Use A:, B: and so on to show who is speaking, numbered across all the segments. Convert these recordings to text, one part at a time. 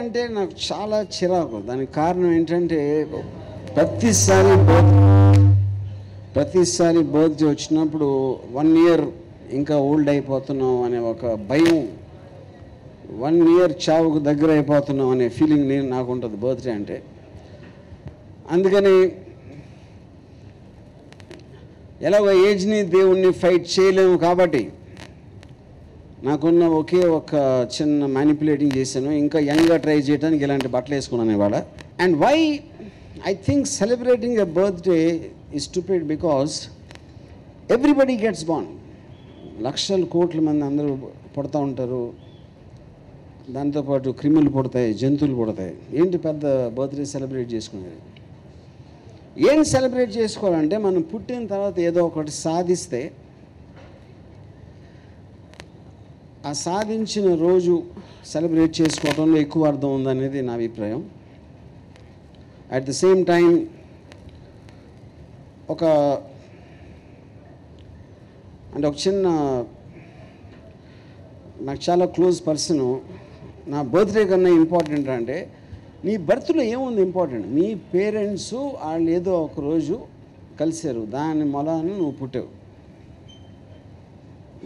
A: అంటే నాకు చాలా చిరాకు. దానికి కారణం ఏంటంటే ప్రతిసారి బర్త్డే వచ్చినప్పుడు 1 ఇయర్ ఇంకా ఓల్డ్ అయిపోతున్నాం అనే ఒక భయం, 1 ఇయర్ చావుకు దగ్గర అయిపోతున్నాం అనే ఫీలింగ్ నాకు ఉంటుంది బర్త్డే అంటే. అందుకని ఎలాగో ఏజ్ని దేవుణ్ణి ఫైట్ చేయలేము కాబట్టి నాకున్న ఒకే ఒక చిన్న మ్యానిపులేటింగ్ చేశాను. ఇంకా యంగ్గా ట్రై చేయడానికి ఇలాంటి బట్టలు వేసుకున్నాను ఇవాళ. And why I think celebrating a birthday is stupid because everybody gets born. లక్షల కోట్ల మంది అందరూ పుడతా ఉంటారు. దాంతోపాటు క్రిములు పుడతాయి, జంతువులు పుడతాయి. ఏంటి పెద్ద బర్త్డే సెలబ్రేట్ చేసుకునేది? ఏం సెలబ్రేట్ చేసుకోవాలంటే మనం పుట్టిన తర్వాత ఏదో ఒకటి సాధిస్తే ఆ సాధించిన రోజు సెలబ్రేట్ చేసుకోవడంలో ఎక్కువ అర్థం ఉందనేది నా అభిప్రాయం. అట్ ద సేమ్ టైం ఒక చిన్న నాకు చాలా క్లోజ్ పర్సను నా బర్త్డే కన్నా ఇంపార్టెంట్ అంటే, నీ బర్త్లో ఏముంది ఇంపార్టెంట్? మీ పేరెంట్స్ వాళ్ళు ఏదో ఒక రోజు కలిశారు, దాని మొలాన నువ్వు పుట్టావు.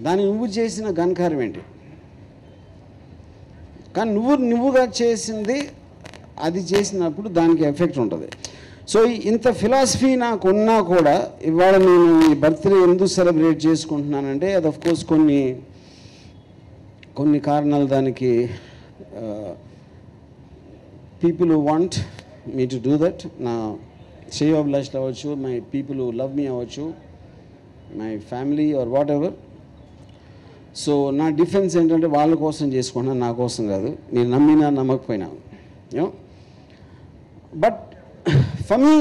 A: దాన్ని నువ్వు చేసిన ఘనకార్యం ఏంటి? కానీ నువ్వుగా చేసింది అది చేసినప్పుడు దానికి ఎఫెక్ట్ ఉంటుంది. సో ఇంత ఫిలాసఫీ నాకు ఉన్నా కూడా ఇవాళ నేను ఈ బర్త్డే ఎందుకు సెలబ్రేట్ చేసుకుంటున్నానంటే, అది ఆఫ్ కోర్స్ కొన్ని కారణాలు దానికి. People who want me to do that, నా శ్రేయోభిలాషులు అవ్వచ్చు, my people who love me అవ్వచ్చు, మై ఫ్యామిలీ ఆర్ వాట్ ఎవర్. సో నా డిఫెన్స్ ఏంటంటే వాళ్ళ కోసం చేసుకుంటున్నాను, నా కోసం కాదు. మీరు నమ్మినా నమ్మకపోయినా. But for me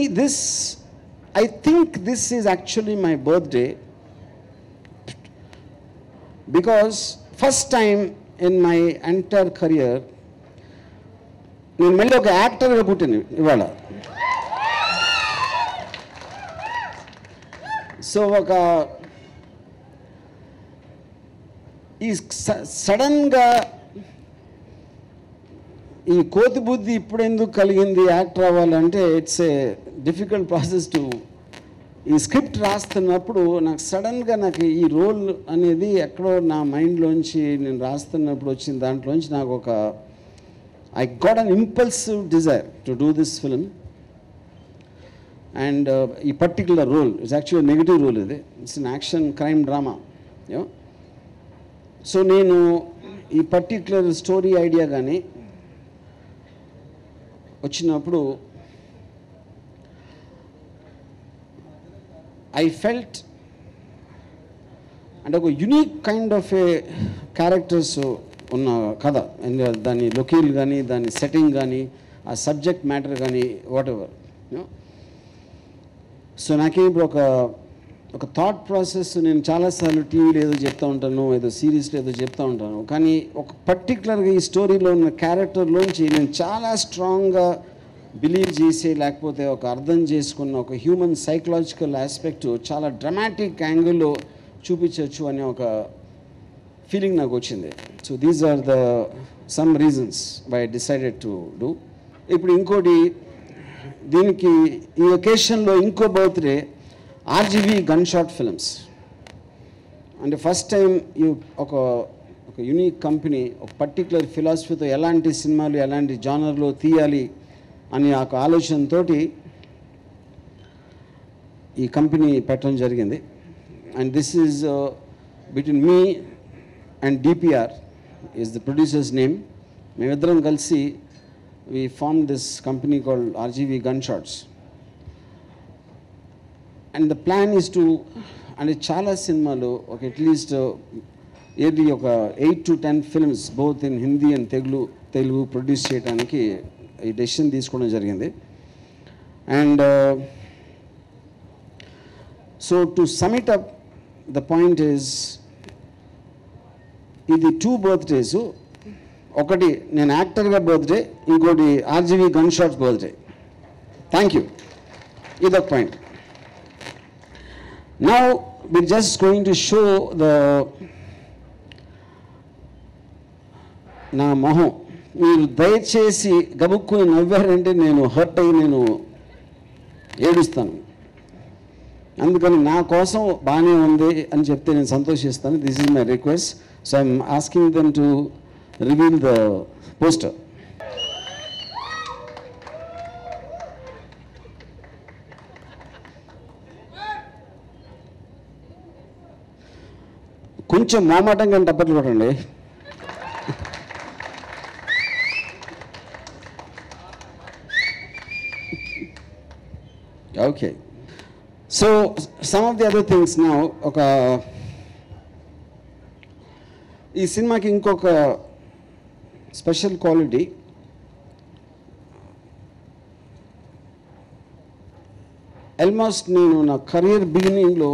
A: I think this is actually my birthday because first time in my entire career నేను మళ్ళీ ఒక యాక్టర్గా పుట్టింది ఇవాళ. సో ఈ సడన్గా ఈ కోతి బుద్ధి ఇప్పుడు ఎందుకు కలిగింది యాక్టర్ అవ్వాలంటే, it's a difficult process to. ఈ స్క్రిప్ట్ రాస్తున్నప్పుడు నాకు సడన్గా నాకు ఈ రోల్ అనేది ఎక్కడో నా మైండ్లోంచి నేను రాస్తున్నప్పుడు వచ్చిన దాంట్లోంచి నాకు ఒక I got an impulsive desire to do this film, and a particular role, it's actually a negative role, it's an action crime drama. So nenu ee particular story idea gaani vachinappudu I felt and a unique kind of a characters ఉన్న కథ, దాని locale కానీ, దాని setting కానీ, ఆ subject matter కానీ, what ఎవర్. So నాకేం ఇప్పుడు ఒక థాట్ ప్రాసెస్, నేను చాలాసార్లు టీవీలో ఏదో చెప్తూ ఉంటాను, ఏదో సిరీస్లో ఏదో చెప్తూ ఉంటాను, కానీ ఒక పర్టికులర్గా ఈ స్టోరీలో ఉన్న క్యారెక్టర్లోంచి నేను చాలా స్ట్రాంగ్గా బిలీవ్ చేసే, లేకపోతే ఒక అర్థం చేసుకున్న ఒక హ్యూమన్ సైకలాజికల్ ఆస్పెక్ట్ చాలా డ్రమాటిక్ యాంగిల్లో చూపించవచ్చు అనే ఒక ఫీలింగ్ నాకు వచ్చింది. So these are the some reasons why I decided to do. ఇప్పుడు ఇంకోటి, దీనికి ఈ ఒకేషన్లో ఇంకో birthday RGV gun shot films. అంటే ఫస్ట్ టైం ఒక యూనిక్ కంపెనీ ఒక పర్టికులర్ ఫిలాసఫీతో ఎలాంటి సినిమాలు ఎలాంటి జానర్లో తీయాలి అనే ఒక ఆలోచనతో ఈ కంపెనీ పెట్టడం జరిగింది. And this is between me and DPR is the producer's name. మేమిద్దరం కలిసి we formed this company called RGV Gunshots, and the plan is to, and చాలా సినిమాలు ఒక అట్లీస్ట్ ఇయర్లీ ఒక 8 to 10 films both in Hindi and Telugu produce చేయడానికి ఈ decision తీసుకోవడం జరిగింది. And so to sum it up, the point is ఇది 2 birthdays. ఒకటి నేను యాక్టర్గా బర్త్డే, ఇంకోటి RGV gun shots birthday. Thank you. ఇదొక point. Now we're just going to show నా మొహం మీరు దయచేసి గబుక్కుని నవ్వారంటే నేను హర్ట్ అయ్యి నేను ఏడుస్తాను. అందుకని నా కోసం బాగానే ఉంది అని చెప్తే నేను సంతోషిస్తాను. This is my request. So I'm asking them to reveal the poster. కొంచెం మోమాటంగా టప్పట్లు కొట్టండి. Okay, so some of the other things now. ఈ సినిమాకి ఇంకొక స్పెషల్ క్వాలిటీ, ఆల్మోస్ట్ నేను నా కెరీర్ బిగినింగ్లో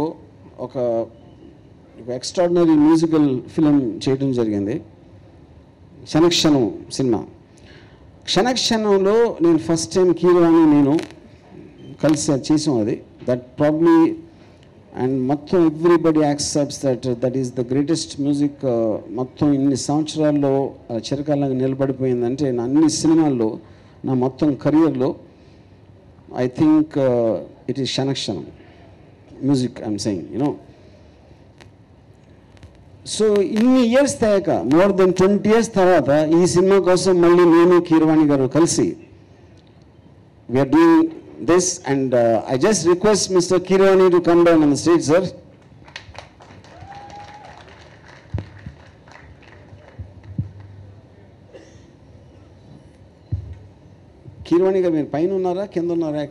A: ఒక ఎక్స్ట్రాడినరీ మ్యూజికల్ ఫిలిం చేయడం జరిగింది, క్షణక్షణం సినిమా. క్షణక్షణంలో నేను ఫస్ట్ టైం కీరవాణి నేను కలిసి చేసాం. అది దట్ ప్రాబ్లీ అండ్ మొత్తం everybody accepts that is the greatest music. మొత్తం ఇన్ని సంవత్సరాల్లో చిరకాలంగా నిలబడిపోయిందంటే నా అన్ని సినిమాల్లో, నా మొత్తం కెరియర్లో I think it is Kshana Kshanam music I'm saying, you know. So ఇన్ని ఇయర్స్ దాక, మోర్ దెన్ 20 years తర్వాత ఈ సినిమా కోసం మళ్ళీ నేను కీరవాణి గారు కలిసి we are doing this. And I just request mister Keeravani to come down on the stage, sir. Keeravani garu మీరు పైన ఉన్నారా కింద ఉన్నారా?